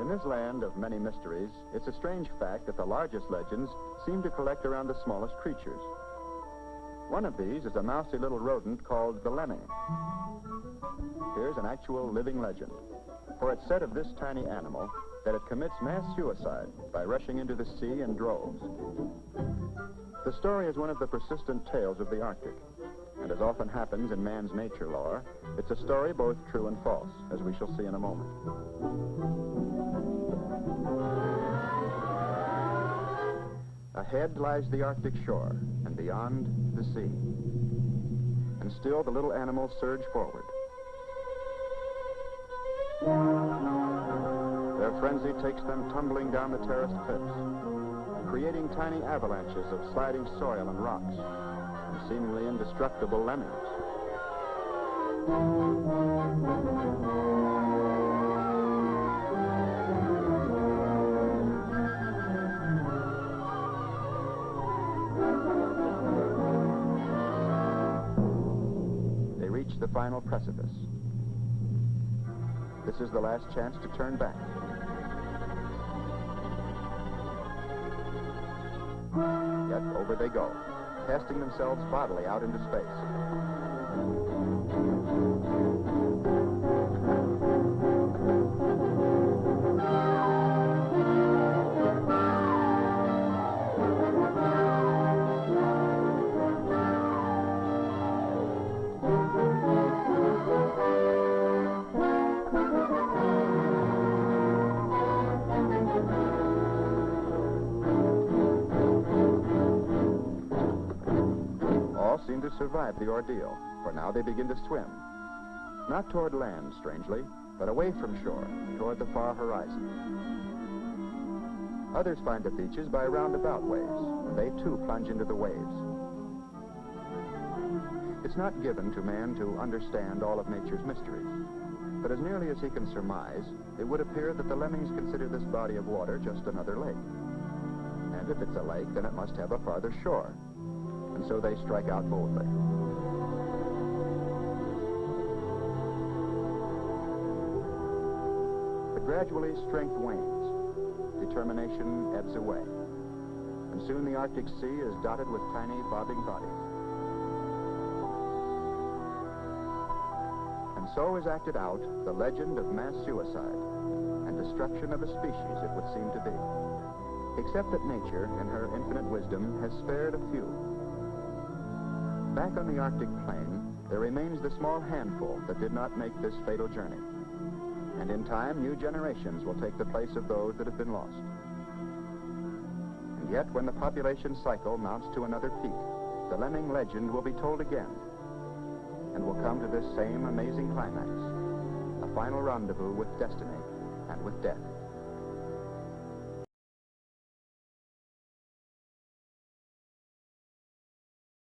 In this land of many mysteries, it's a strange fact that the largest legends seem to collect around the smallest creatures. One of these is a mousy little rodent called the lemming. Here's an actual living legend, for it's said of this tiny animal that it commits mass suicide by rushing into the sea in droves. The story is one of the persistent tales of the Arctic, and as often happens in man's nature lore, it's a story both true and false, as we shall see in a moment. Ahead lies the Arctic shore, and beyond, the sea. And still the little animals surge forward. Their frenzy takes them tumbling down the terraced cliffs, creating tiny avalanches of sliding soil and rocks, and seemingly indestructible lemmings. They reach the final precipice. This is the last chance to turn back. Yet over they go, casting themselves bodily out into space. Seem to survive the ordeal, for now they begin to swim. Not toward land, strangely, but away from shore, toward the far horizon. Others find the beaches by roundabout ways, and they too plunge into the waves. It's not given to man to understand all of nature's mysteries, but as nearly as he can surmise, it would appear that the lemmings consider this body of water just another lake. And if it's a lake, then it must have a farther shore. And so they strike out boldly. But gradually strength wanes, determination ebbs away, and soon the Arctic Sea is dotted with tiny bobbing bodies. And so is acted out the legend of mass suicide and destruction of a species it would seem to be, except that nature, in her infinite wisdom, has spared a few. Back on the Arctic plain, there remains the small handful that did not make this fatal journey. And in time, new generations will take the place of those that have been lost. And yet, when the population cycle mounts to another peak, the lemming legend will be told again, and will come to this same amazing climax, a final rendezvous with destiny and with death.